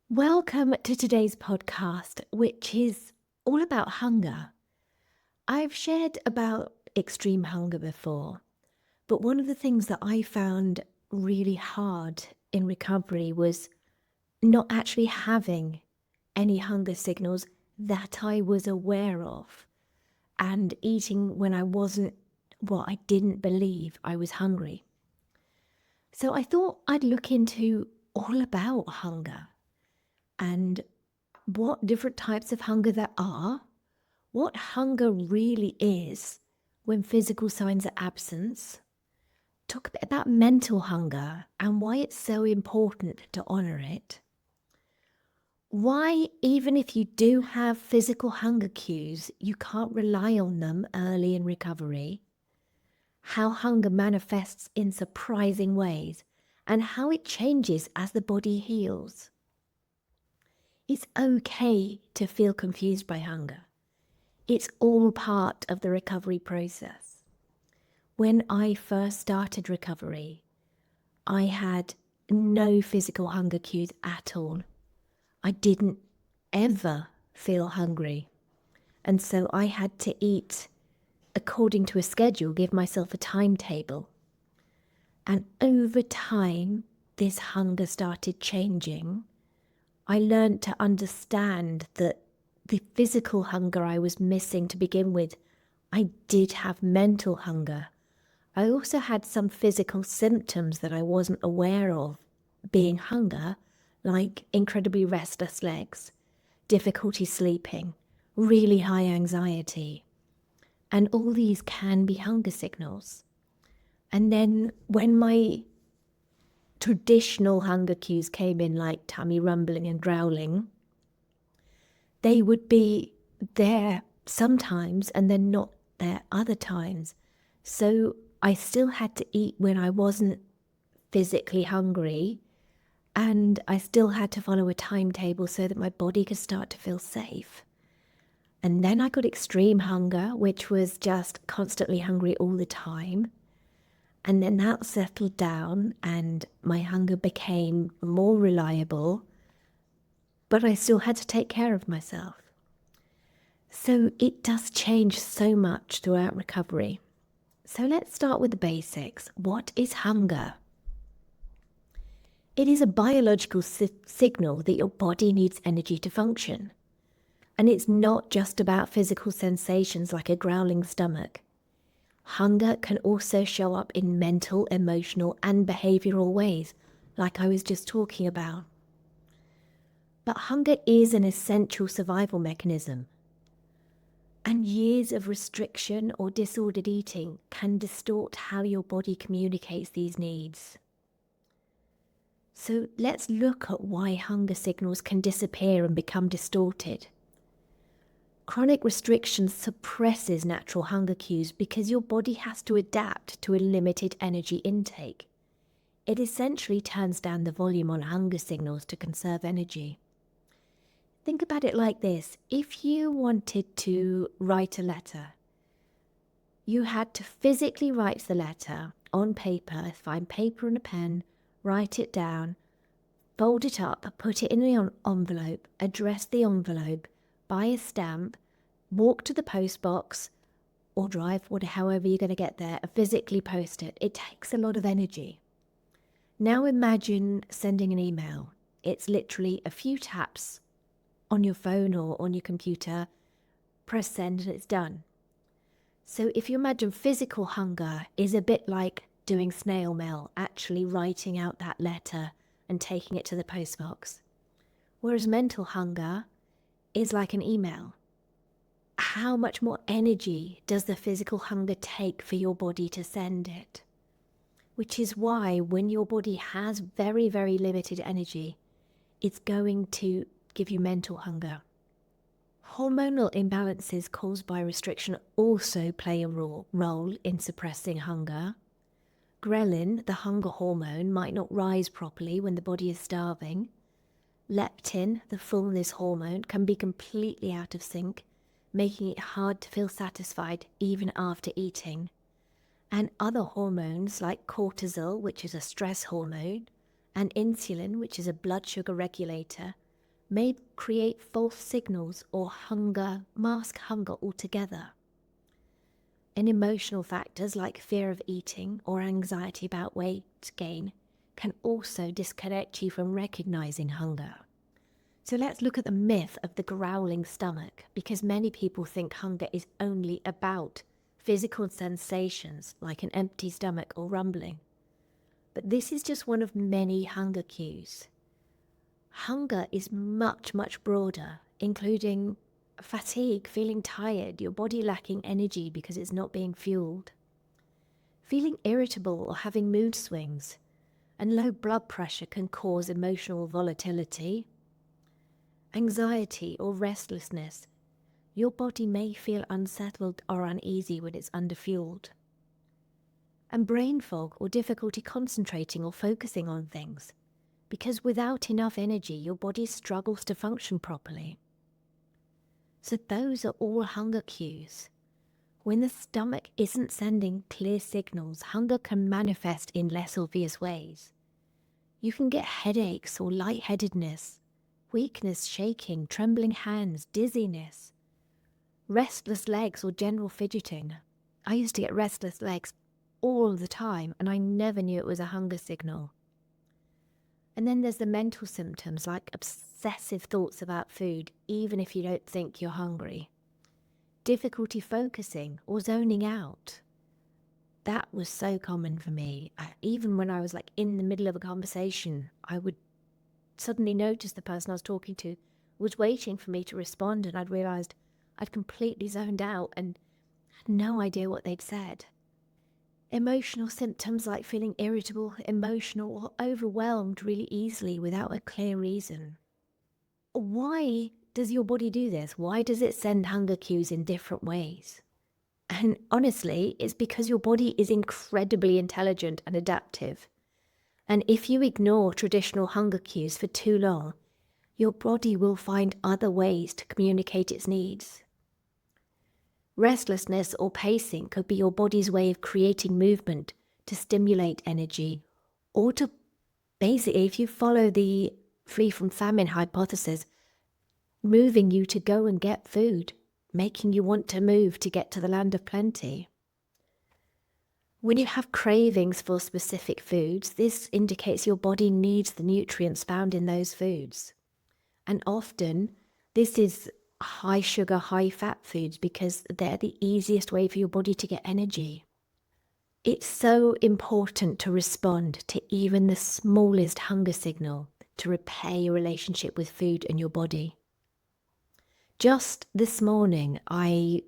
Welcome to today's podcast, which is all about hunger. I've shared about extreme hunger before, but one of the things that I found really hard in recovery was not actually having any hunger signals that I was aware of and eating when I didn't believe I was hungry. So I thought I'd look into all about hunger and what different types of hunger there are, what hunger really is when physical signs are absent, talk a bit about mental hunger and why it's so important to honour it, why even if you do have physical hunger cues, you can't rely on them early in recovery, how hunger manifests in surprising ways, and how it changes as the body heals. It's okay to feel confused by hunger. It's all part of the recovery process. When I first started recovery, I had no physical hunger cues at all. I didn't ever feel hungry. And so I had to eat according to a schedule, give myself a timetable. And over time, this hunger started changing. I learned to understand that the physical hunger I was missing to begin with, I did have mental hunger. I also had some physical symptoms that I wasn't aware of being hunger, like incredibly restless legs, difficulty sleeping, really high anxiety. And all these can be hunger signals. And then when my traditional hunger cues came in, like tummy rumbling and growling, they would be there sometimes and then not there other times. So I still had to eat when I wasn't physically hungry, and I still had to follow a timetable so that my body could start to feel safe. And then I got extreme hunger, which was just constantly hungry all the time. And then that settled down and my hunger became more reliable, but I still had to take care of myself. So it does change so much throughout recovery. So let's start with the basics. What is hunger? It is a biological signal that your body needs energy to function. And it's not just about physical sensations like a growling stomach. Hunger can also show up in mental, emotional, and behavioral ways, like I was just talking about. But hunger is an essential survival mechanism. And years of restriction or disordered eating can distort how your body communicates these needs. So let's look at why hunger signals can disappear and become distorted. Chronic restriction suppresses natural hunger cues because your body has to adapt to a limited energy intake. It essentially turns down the volume on hunger signals to conserve energy. Think about it like this. If you wanted to write a letter, you had to physically write the letter on paper, find paper and a pen, write it down, fold it up, put it in the envelope, address the envelope, buy a stamp, walk to the post box, or drive, however you're going to get there, and physically post it. It takes a lot of energy. Now imagine sending an email. It's literally a few taps on your phone or on your computer, press send and it's done. So if you imagine physical hunger is a bit like doing snail mail, actually writing out that letter and taking it to the postbox. Whereas mental hunger is like an email. How much more energy does the physical hunger take for your body to send it? Which is why when your body has very, very limited energy, it's going to give you mental hunger. Hormonal imbalances caused by restriction also play a role in suppressing hunger. Ghrelin, the hunger hormone, might not rise properly when the body is starving. Leptin, the fullness hormone, can be completely out of sync, making it hard to feel satisfied even after eating. And other hormones like cortisol, which is a stress hormone, and insulin, which is a blood sugar regulator, may create false signals or mask hunger altogether. And emotional factors like fear of eating or anxiety about weight gain can also disconnect you from recognizing hunger. So let's look at the myth of the growling stomach, because many people think hunger is only about physical sensations like an empty stomach or rumbling. But this is just one of many hunger cues. Hunger is much, much broader, including fatigue, feeling tired, your body lacking energy because it's not being fueled, feeling irritable or having mood swings, and low blood pressure can cause emotional volatility, anxiety or restlessness. Your body may feel unsettled or uneasy when it's underfueled. And brain fog or difficulty concentrating or focusing on things, because without enough energy, your body struggles to function properly. So those are all hunger cues. When the stomach isn't sending clear signals, hunger can manifest in less obvious ways. You can get headaches or lightheadedness, weakness, shaking, trembling hands, dizziness, restless legs or general fidgeting. I used to get restless legs all the time, and I never knew it was a hunger signal. And then there's the mental symptoms like obsessive thoughts about food, even if you don't think you're hungry. Difficulty focusing or zoning out. That was so common for me. Even when I was like in the middle of a conversation, I would suddenly notice the person I was talking to was waiting for me to respond, and I'd realized I'd completely zoned out and had no idea what they'd said. Emotional symptoms like feeling irritable, emotional, or overwhelmed really easily without a clear reason. Why does your body do this? Why does it send hunger cues in different ways? And honestly, it's because your body is incredibly intelligent and adaptive. And if you ignore traditional hunger cues for too long, your body will find other ways to communicate its needs. Restlessness or pacing could be your body's way of creating movement to stimulate energy, or to basically, if you follow the flee from famine hypothesis, moving you to go and get food, making you want to move to get to the land of plenty. When you have cravings for specific foods, this indicates your body needs the nutrients found in those foods. And often, this is high sugar, high fat foods because they're the easiest way for your body to get energy. It's so important to respond to even the smallest hunger signal to repair your relationship with food and your body. Just this morning, I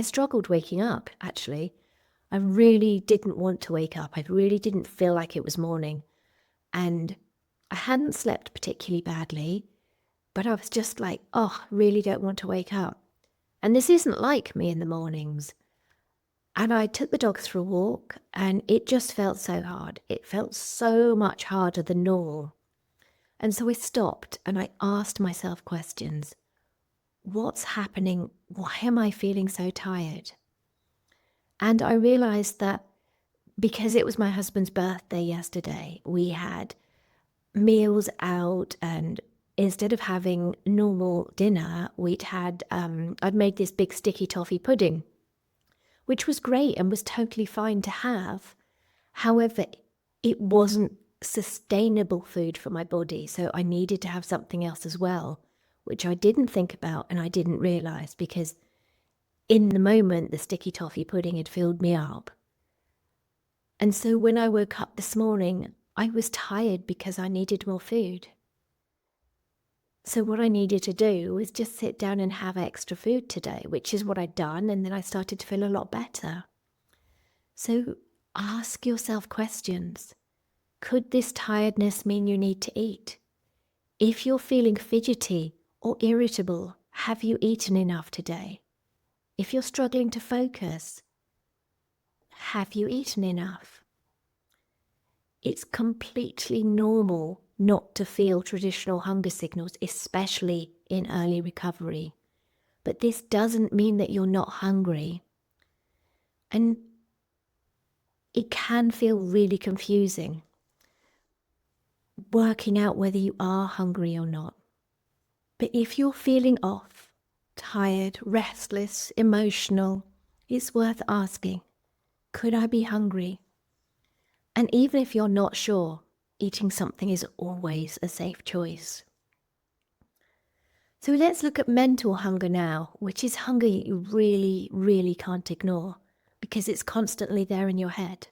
struggled waking up, actually. I really didn't want to wake up. I really didn't feel like it was morning. And I hadn't slept particularly badly, but I was just like, oh, I really don't want to wake up. And this isn't like me in the mornings. And I took the dogs for a walk, and it just felt so hard. It felt so much harder than normal. And so I stopped and I asked myself questions. What's happening? Why am I feeling so tired? And I realized that because it was my husband's birthday yesterday, we had meals out, and instead of having normal dinner, I'd made this big sticky toffee pudding, which was great and was totally fine to have. However, it wasn't sustainable food for my body, so I needed to have something else as well, which I didn't think about and I didn't realize, because in the moment the sticky toffee pudding had filled me up. And so when I woke up this morning, I was tired because I needed more food. So what I needed to do was just sit down and have extra food today, which is what I'd done, and then I started to feel a lot better. So ask yourself questions. Could this tiredness mean you need to eat? If you're feeling fidgety or irritable, have you eaten enough today? If you're struggling to focus, have you eaten enough? It's completely normal not to feel traditional hunger signals, especially in early recovery. But this doesn't mean that you're not hungry. And it can feel really confusing working out whether you are hungry or not. But if you're feeling off, tired, restless, emotional, it's worth asking, could I be hungry? And even if you're not sure, eating something is always a safe choice. So let's look at mental hunger now, which is hunger you really, really can't ignore because it's constantly there in your head.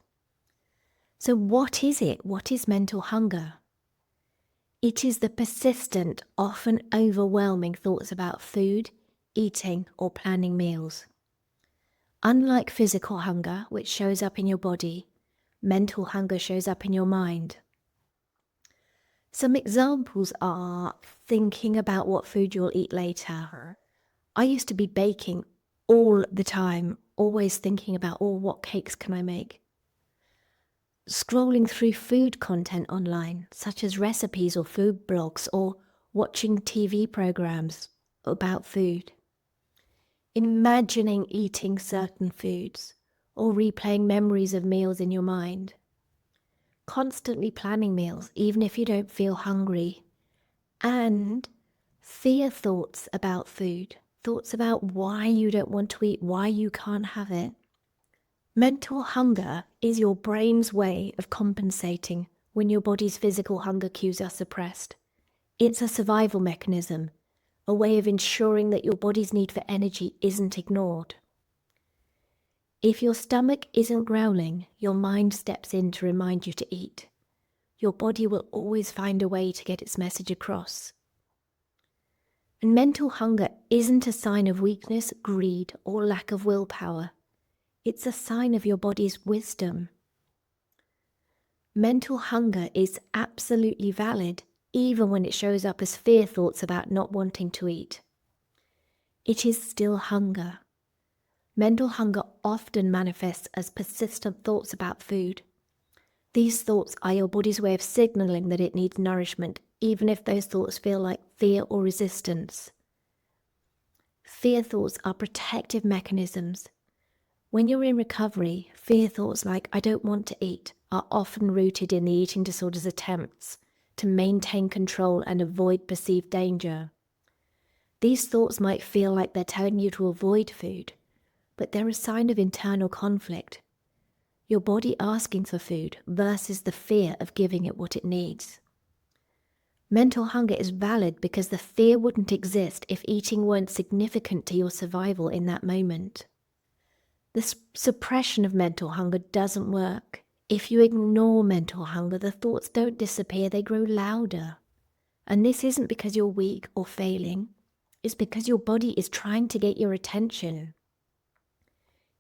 So what is it? What is mental hunger? It is the persistent, often overwhelming thoughts about food, eating, or planning meals. Unlike physical hunger, which shows up in your body, mental hunger shows up in your mind. Some examples are thinking about what food you'll eat later. I used to be baking all the time, always thinking about, what cakes can I make? Scrolling through food content online, such as recipes or food blogs, or watching TV programs about food. Imagining eating certain foods, or replaying memories of meals in your mind. Constantly planning meals, even if you don't feel hungry. And fear thoughts about food, thoughts about why you don't want to eat, why you can't have it. Mental hunger is your brain's way of compensating when your body's physical hunger cues are suppressed. It's a survival mechanism, a way of ensuring that your body's need for energy isn't ignored. If your stomach isn't growling, your mind steps in to remind you to eat. Your body will always find a way to get its message across. And mental hunger isn't a sign of weakness, greed, or lack of willpower. It's a sign of your body's wisdom. Mental hunger is absolutely valid, even when it shows up as fear thoughts about not wanting to eat. It is still hunger. Mental hunger often manifests as persistent thoughts about food. These thoughts are your body's way of signaling that it needs nourishment, even if those thoughts feel like fear or resistance. Fear thoughts are protective mechanisms. When you're in recovery, fear thoughts like, I don't want to eat, are often rooted in the eating disorder's attempts to maintain control and avoid perceived danger. These thoughts might feel like they're telling you to avoid food, but they're a sign of internal conflict. Your body asking for food versus the fear of giving it what it needs. Mental hunger is valid because the fear wouldn't exist if eating weren't significant to your survival in that moment. The suppression of mental hunger doesn't work. If you ignore mental hunger, the thoughts don't disappear, they grow louder. And this isn't because you're weak or failing, it's because your body is trying to get your attention.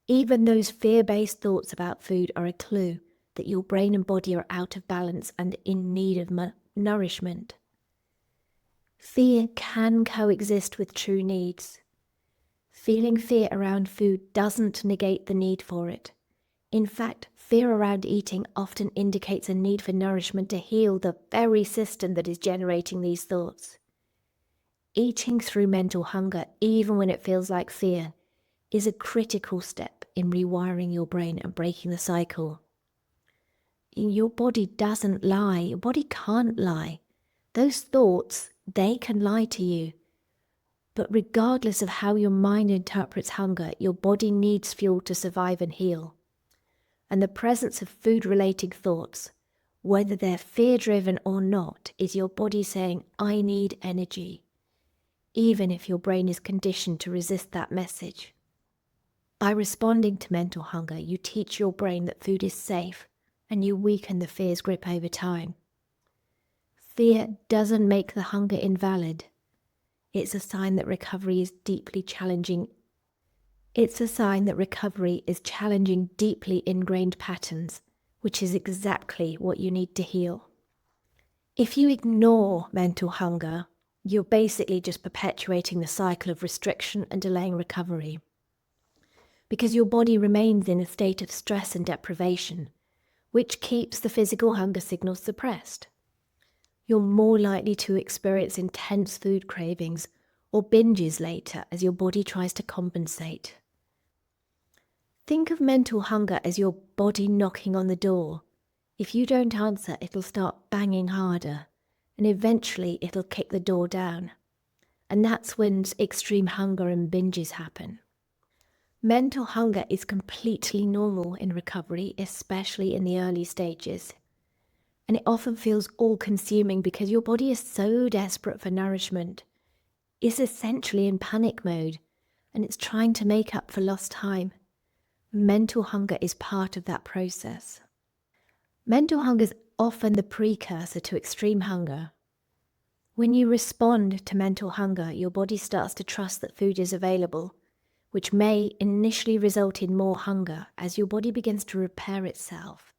Even those fear-based thoughts about food are a clue that your brain and body are out of balance and in need of nourishment. Fear can coexist with true needs. Feeling fear around food doesn't negate the need for it. In fact, fear around eating often indicates a need for nourishment to heal the very system that is generating these thoughts. Eating through mental hunger, even when it feels like fear, is a critical step in rewiring your brain and breaking the cycle. Your body doesn't lie. Your body can't lie. Those thoughts, they can lie to you. But regardless of how your mind interprets hunger, your body needs fuel to survive and heal. And the presence of food-related thoughts, whether they're fear-driven or not, is your body saying, I need energy, even if your brain is conditioned to resist that message. By responding to mental hunger, you teach your brain that food is safe, and you weaken the fear's grip over time. Fear doesn't make the hunger invalid. It's a sign that recovery is challenging deeply ingrained patterns, which is exactly what you need to heal. If you ignore mental hunger, you're basically just perpetuating the cycle of restriction and delaying recovery. Because your body remains in a state of stress and deprivation, which keeps the physical hunger signals suppressed. You're more likely to experience intense food cravings or binges later as your body tries to compensate. Think of mental hunger as your body knocking on the door. If you don't answer, it'll start banging harder, and eventually it'll kick the door down. And that's when extreme hunger and binges happen. Mental hunger is completely normal in recovery, especially in the early stages. And it often feels all-consuming because your body is so desperate for nourishment. It's essentially in panic mode, and it's trying to make up for lost time. Mental hunger is part of that process. Mental hunger is often the precursor to extreme hunger. When you respond to mental hunger, your body starts to trust that food is available, which may initially result in more hunger as your body begins to repair itself.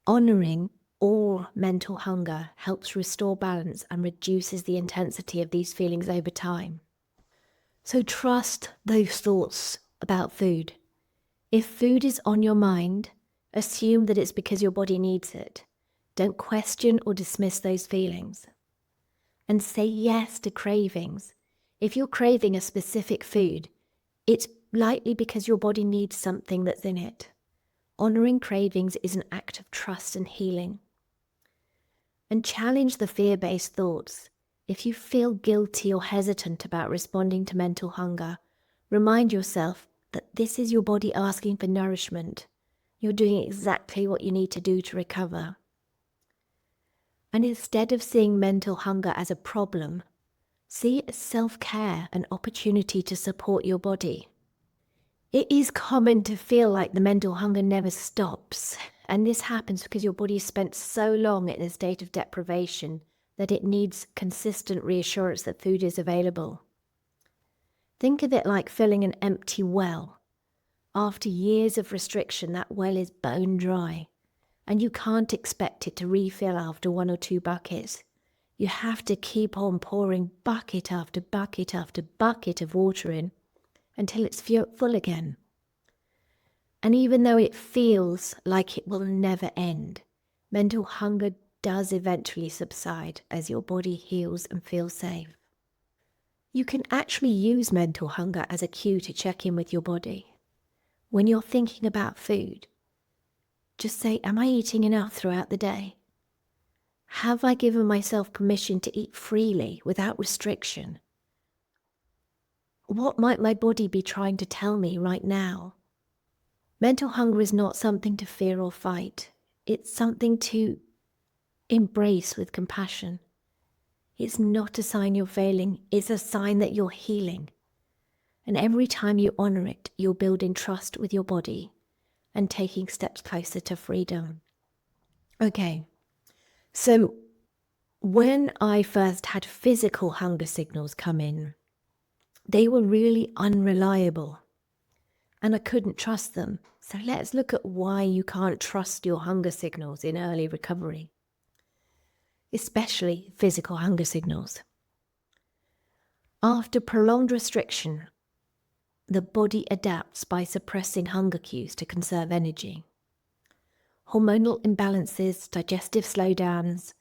Honoring all mental hunger helps restore balance and reduces the intensity of these feelings over time. So trust those thoughts about food. If food is on your mind, assume that it's because your body needs it. Don't question or dismiss those feelings. And say yes to cravings. If you're craving a specific food, it's likely because your body needs something that's in it. Honoring cravings is an act of trust and healing. And challenge the fear-based thoughts. If you feel guilty or hesitant about responding to mental hunger, remind yourself that this is your body asking for nourishment. You're doing exactly what you need to do to recover. And instead of seeing mental hunger as a problem, see it as self-care, an opportunity to support your body. It is common to feel like the mental hunger never stops, and this happens because your body has spent so long in a state of deprivation that it needs consistent reassurance that food is available. Think of it like filling an empty well. After years of restriction, that well is bone dry, and you can't expect it to refill after 1 or 2 buckets. You have to keep on pouring bucket after bucket after bucket of water in until it's full again. And even though it feels like it will never end, mental hunger does eventually subside as your body heals and feels safe. You can actually use mental hunger as a cue to check in with your body. When you're thinking about food, just say, am I eating enough throughout the day? Have I given myself permission to eat freely without restriction? What might my body be trying to tell me right now? Mental hunger is not something to fear or fight. It's something to embrace with compassion. It's not a sign you're failing. It's a sign that you're healing. And every time you honor it, you're building trust with your body and taking steps closer to freedom. Okay, so when I first had physical hunger signals come in, they were really unreliable and I couldn't trust them. So let's look at why you can't trust your hunger signals in early recovery, especially physical hunger signals. After prolonged restriction, the body adapts by suppressing hunger cues to conserve energy. Hormonal imbalances, digestive slowdowns,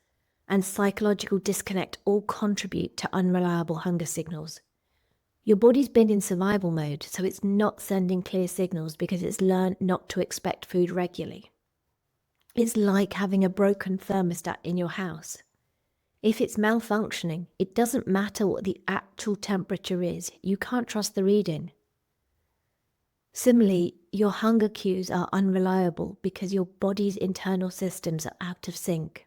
and psychological disconnect all contribute to unreliable hunger signals. Your body's been in survival mode, so it's not sending clear signals because it's learned not to expect food regularly. It's like having a broken thermostat in your house. If it's malfunctioning, it doesn't matter what the actual temperature is. You can't trust the reading. Similarly, your hunger cues are unreliable because your body's internal systems are out of sync.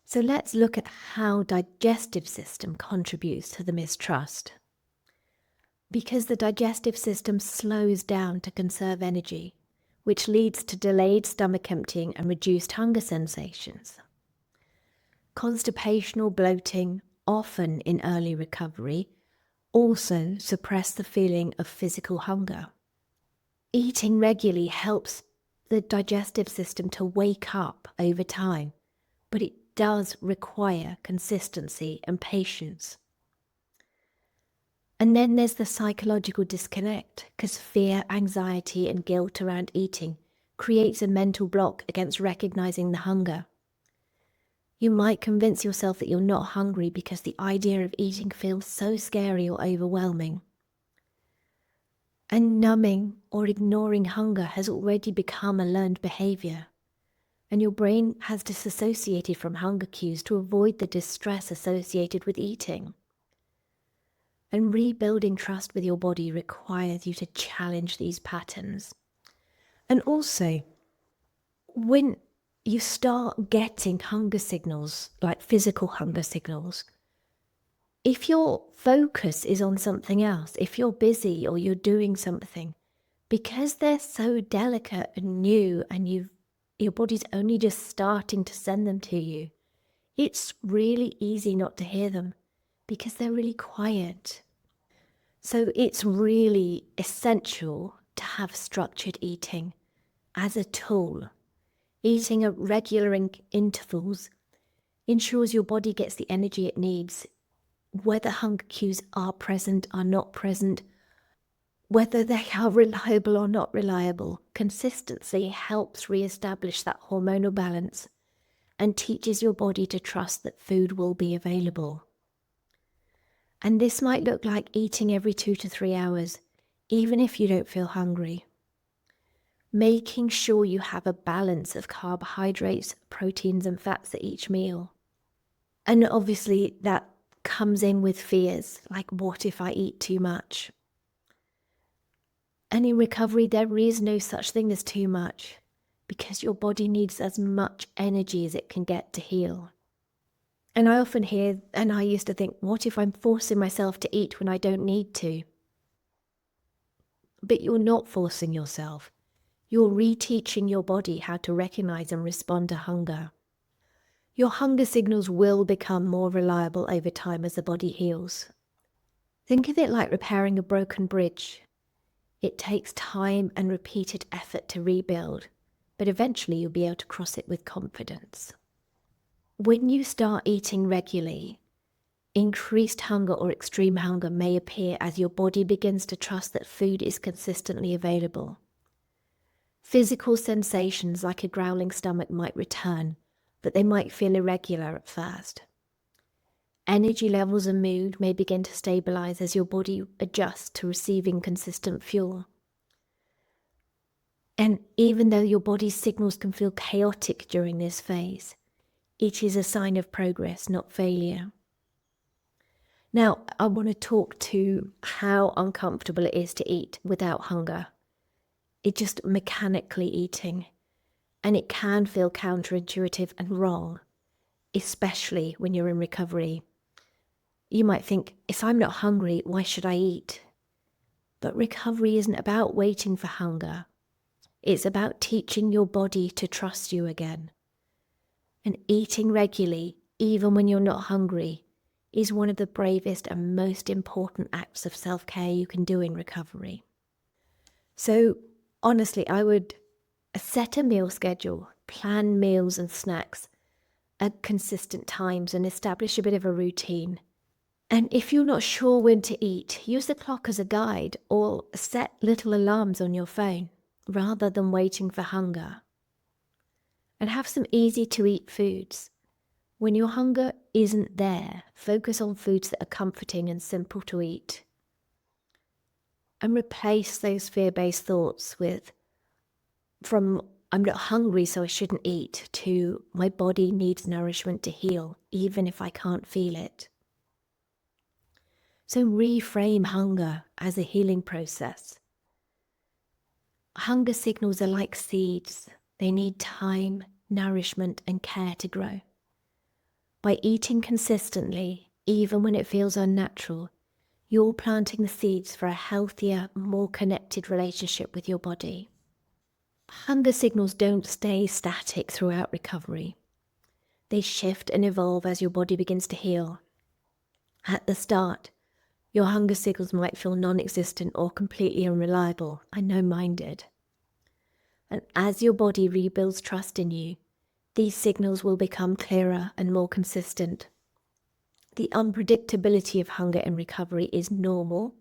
So let's look at how digestive system contributes to the mistrust. Because the digestive system slows down to conserve energy, which leads to delayed stomach emptying and reduced hunger sensations. Constipation or bloating, often in early recovery, also suppress the feeling of physical hunger. Eating regularly helps the digestive system to wake up over time, but it does require consistency and patience. And then there's the psychological disconnect, because fear, anxiety, and guilt around eating creates a mental block against recognizing the hunger. You might convince yourself that you're not hungry because the idea of eating feels so scary or overwhelming. And numbing or ignoring hunger has already become a learned behavior, and your brain has disassociated from hunger cues to avoid the distress associated with eating. And rebuilding trust with your body requires you to challenge these patterns. And also, when you start getting hunger signals, like physical hunger signals, if your focus is on something else, if you're busy or you're doing something, because they're so delicate and new and your body's only just starting to send them to you, it's really easy not to hear them because they're really quiet. So it's really essential to have structured eating as a tool. Eating at regular intervals ensures your body gets the energy it needs, whether hunger cues are present, are not present, whether they are reliable or not reliable. Consistency helps re-establish that hormonal balance and teaches your body to trust that food will be available. And this might look like eating every 2 to 3 hours, even if you don't feel hungry. Making sure you have a balance of carbohydrates, proteins, and fats at each meal. And obviously, that comes in with fears, like, what if I eat too much? And in recovery, there is no such thing as too much, because your body needs as much energy as it can get to heal. And I often hear, and I used to think, what if I'm forcing myself to eat when I don't need to? But you're not forcing yourself. You're reteaching your body how to recognize and respond to hunger. Your hunger signals will become more reliable over time as the body heals. Think of it like repairing a broken bridge. It takes time and repeated effort to rebuild, but eventually you'll be able to cross it with confidence. When you start eating regularly, increased hunger or extreme hunger may appear as your body begins to trust that food is consistently available. Physical sensations like a growling stomach might return, but they might feel irregular at first. Energy levels and mood may begin to stabilize as your body adjusts to receiving consistent fuel. And even though your body's signals can feel chaotic during this phase, it is a sign of progress, not failure. Now, I want to talk to how uncomfortable it is to eat without hunger. It's just mechanically eating, and it can feel counterintuitive and wrong, especially when you're in recovery. You might think, if I'm not hungry, why should I eat? But recovery isn't about waiting for hunger. It's about teaching your body to trust you again. And eating regularly, even when you're not hungry, is one of the bravest and most important acts of self-care you can do in recovery. So, honestly, I would set a meal schedule, plan meals and snacks at consistent times, and establish a bit of a routine. And if you're not sure when to eat, use the clock as a guide or set little alarms on your phone rather than waiting for hunger. And have some easy to eat foods. When your hunger isn't there, focus on foods that are comforting and simple to eat. And replace those fear-based thoughts from I'm not hungry so I shouldn't eat, to my body needs nourishment to heal, even if I can't feel it. So reframe hunger as a healing process. Hunger signals are like seeds. They need time, nourishment, and care to grow. By eating consistently, even when it feels unnatural, you're planting the seeds for a healthier, more connected relationship with your body. Hunger signals don't stay static throughout recovery. They shift and evolve as your body begins to heal. At the start, your hunger signals might feel non-existent or completely unreliable. I know mine did. And as your body rebuilds trust in you, these signals will become clearer and more consistent. The unpredictability of hunger in recovery is normal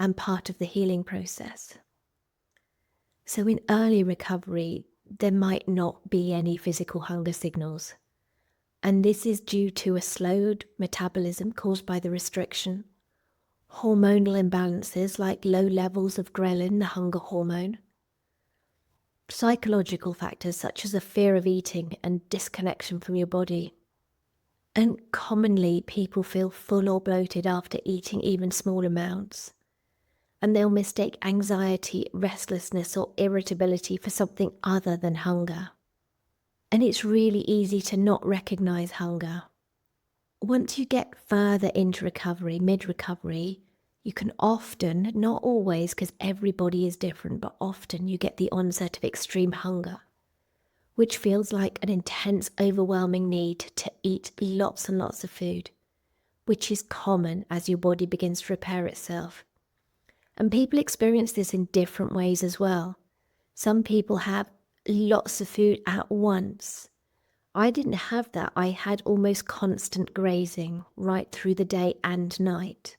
and part of the healing process. So in early recovery, there might not be any physical hunger signals. And this is due to a slowed metabolism caused by the restriction, hormonal imbalances like low levels of ghrelin, the hunger hormone, psychological factors such as a fear of eating and disconnection from your body. And commonly, people feel full or bloated after eating even small amounts. And they'll mistake anxiety, restlessness, or irritability for something other than hunger. And it's really easy to not recognize hunger. Once you get further into recovery, mid-recovery, you can often, not always, because everybody is different, but often you get the onset of extreme hunger, which feels like an intense, overwhelming need to eat lots and lots of food, which is common as your body begins to repair itself. And people experience this in different ways as well. Some people have lots of food at once. I didn't have that. I had almost constant grazing right through the day and night.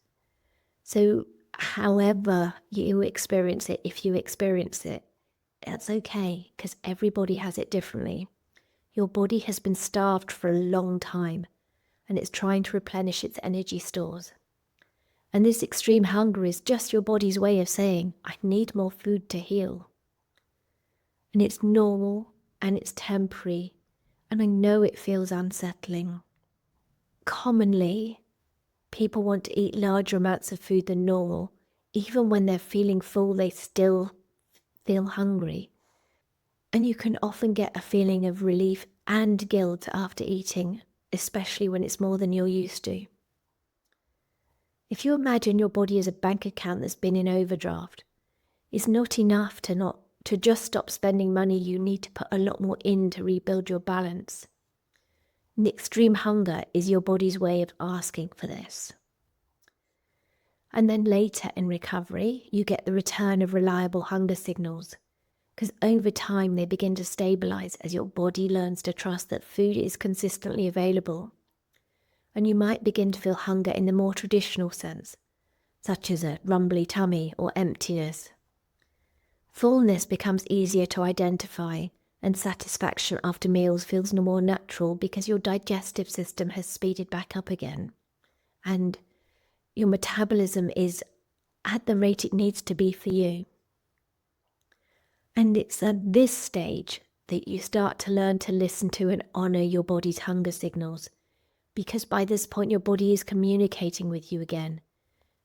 So however you experience it, if you experience it, that's okay, because everybody has it differently. Your body has been starved for a long time, and it's trying to replenish its energy stores. And this extreme hunger is just your body's way of saying, I need more food to heal. And it's normal, and it's temporary, and I know it feels unsettling. Commonly, people want to eat larger amounts of food than normal. Even when they're feeling full, they still feel hungry. And you can often get a feeling of relief and guilt after eating, especially when it's more than you're used to. If you imagine your body as a bank account that's been in overdraft, it's not enough to just stop spending money. You need to put a lot more in to rebuild your balance. And extreme hunger is your body's way of asking for this. And then later in recovery, you get the return of reliable hunger signals, because over time they begin to stabilize as your body learns to trust that food is consistently available. And you might begin to feel hunger in the more traditional sense, such as a rumbly tummy or emptiness. Fullness becomes easier to identify, and satisfaction after meals feels more natural because your digestive system has speeded back up again. And your metabolism is at the rate it needs to be for you. And it's at this stage that you start to learn to listen to and honor your body's hunger signals, because by this point your body is communicating with you again,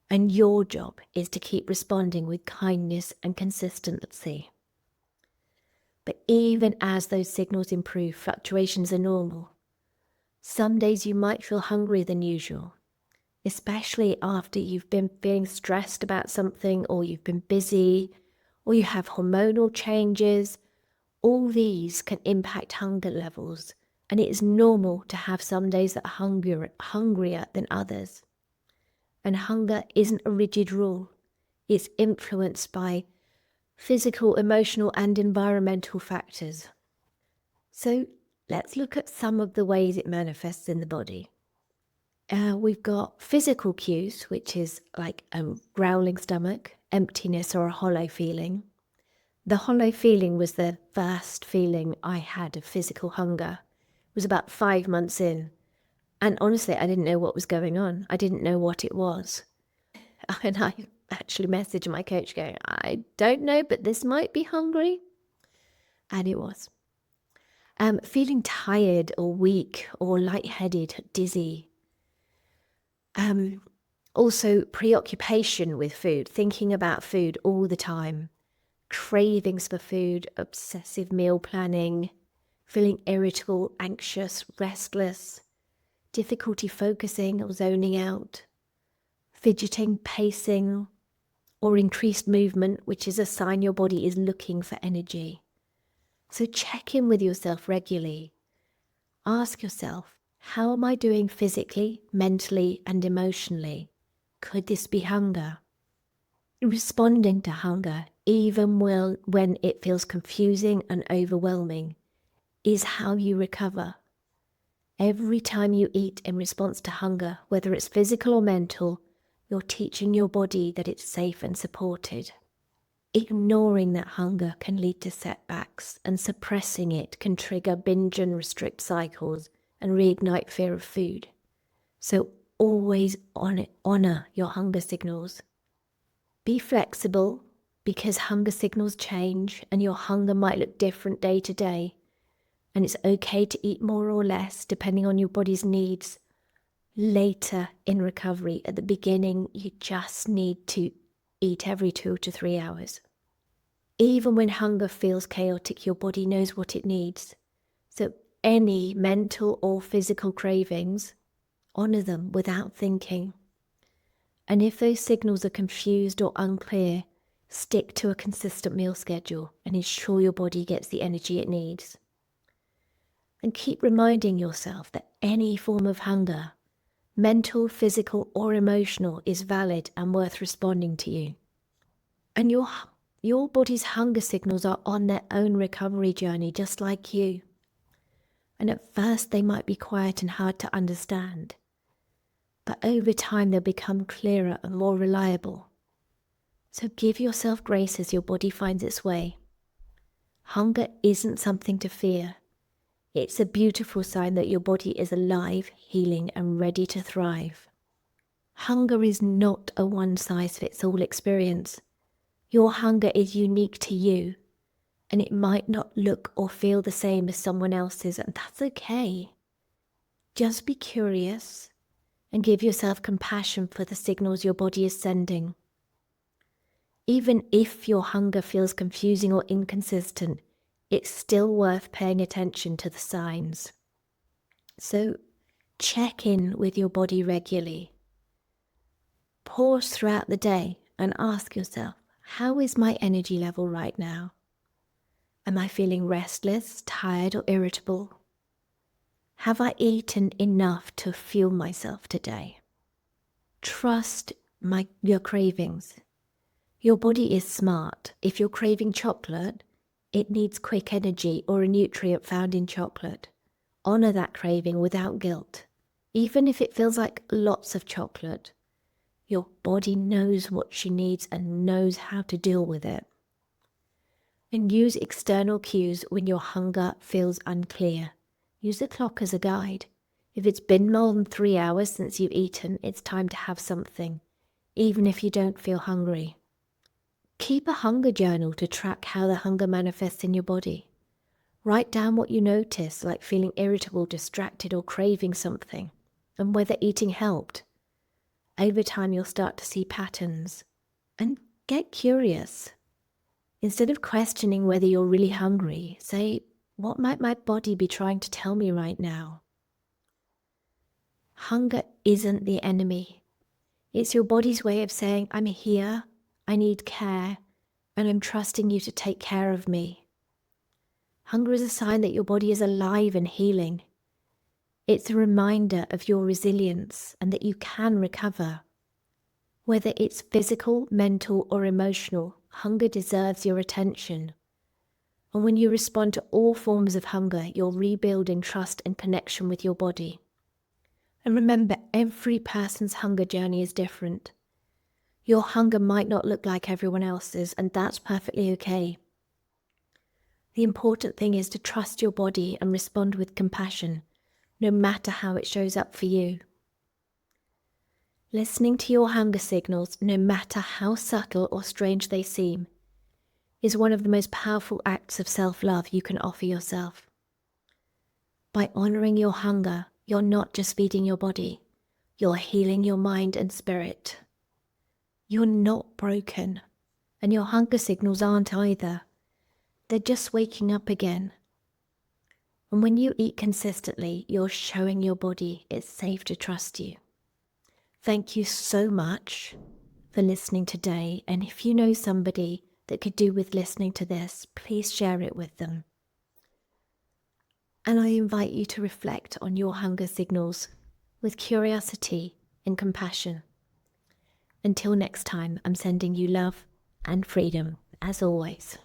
and your job is to keep responding with kindness and consistency. But even as those signals improve, fluctuations are normal. Some days you might feel hungrier than usual, especially after you've been feeling stressed about something, or you've been busy, or you have hormonal changes. All these can impact hunger levels, and it is normal to have some days that are hungrier than others. And hunger isn't a rigid rule. It's influenced by physical, emotional, and environmental factors. So let's look at some of the ways it manifests in the body. We've got physical cues, which is like a growling stomach, emptiness, or a hollow feeling. The hollow feeling was the first feeling I had of physical hunger. It was about 5 months in. And honestly, I didn't know what was going on. I didn't know what it was. And I actually messaged my coach going, I don't know, but this might be hungry. And it was. Feeling tired or weak or lightheaded, dizzy. Also preoccupation with food, thinking about food all the time. Cravings for food, obsessive meal planning, feeling irritable, anxious, restless, difficulty focusing or zoning out, fidgeting, pacing, or increased movement, which is a sign your body is looking for energy. So check in with yourself regularly. Ask yourself, how am I doing physically, mentally, and emotionally? Could this be hunger? Responding to hunger, even when it feels confusing and overwhelming, is how you recover. Every time you eat in response to hunger, whether it's physical or mental, you're teaching your body that it's safe and supported. Ignoring that hunger can lead to setbacks, and suppressing it can trigger binge and restrict cycles and reignite fear of food. So always honor your hunger signals. Be flexible, because hunger signals change and your hunger might look different day to day. And it's okay to eat more or less depending on your body's needs later in recovery. At the beginning, you just need to eat every 2 to 3 hours. Even when hunger feels chaotic, your body knows what it needs. So any mental or physical cravings, honor them without thinking. And if those signals are confused or unclear, stick to a consistent meal schedule and ensure your body gets the energy it needs. And keep reminding yourself that any form of hunger, mental, physical, or emotional, is valid and worth responding to you. And your body's hunger signals are on their own recovery journey, just like you. And at first they might be quiet and hard to understand, but over time they'll become clearer and more reliable. So give yourself grace as your body finds its way. Hunger isn't something to fear. It's a beautiful sign that your body is alive, healing, and ready to thrive. Hunger is not a one-size-fits-all experience. Your hunger is unique to you, and it might not look or feel the same as someone else's, and that's okay. Just be curious and give yourself compassion for the signals your body is sending. Even if your hunger feels confusing or inconsistent, it's still worth paying attention to the signs. So check in with your body regularly. Pause throughout the day and ask yourself, how is my energy level right now? Am I feeling restless, tired, or irritable? Have I eaten enough to fuel myself today? Trust your cravings. Your body is smart. If you're craving chocolate, it needs quick energy or a nutrient found in chocolate. Honor that craving without guilt. Even if it feels like lots of chocolate, your body knows what she needs and knows how to deal with it. And use external cues when your hunger feels unclear. Use the clock as a guide. If it's been more than 3 hours since you've eaten, it's time to have something, even if you don't feel hungry. Keep a hunger journal to track how the hunger manifests in your body. Write down what you notice, like feeling irritable, distracted, or craving something, and whether eating helped. Over time, you'll start to see patterns. And get curious. Instead of questioning whether you're really hungry, say, what might my body be trying to tell me right now? Hunger isn't the enemy. It's your body's way of saying, I'm here, I need care, and I'm trusting you to take care of me. Hunger is a sign that your body is alive and healing. It's a reminder of your resilience and that you can recover. Whether it's physical, mental, or emotional, hunger deserves your attention. And when you respond to all forms of hunger, you're rebuilding trust and connection with your body. And remember, every person's hunger journey is different. Your hunger might not look like everyone else's, and that's perfectly okay. The important thing is to trust your body and respond with compassion, no matter how it shows up for you. Listening to your hunger signals, no matter how subtle or strange they seem, is one of the most powerful acts of self-love you can offer yourself. By honoring your hunger, you're not just feeding your body, you're healing your mind and spirit. You're not broken, and your hunger signals aren't either. They're just waking up again. And when you eat consistently, you're showing your body it's safe to trust you. Thank you so much for listening today, and if you know somebody that could do with listening to this, please share it with them. And I invite you to reflect on your hunger signals with curiosity and compassion. Until next time, I'm sending you love and freedom, as always.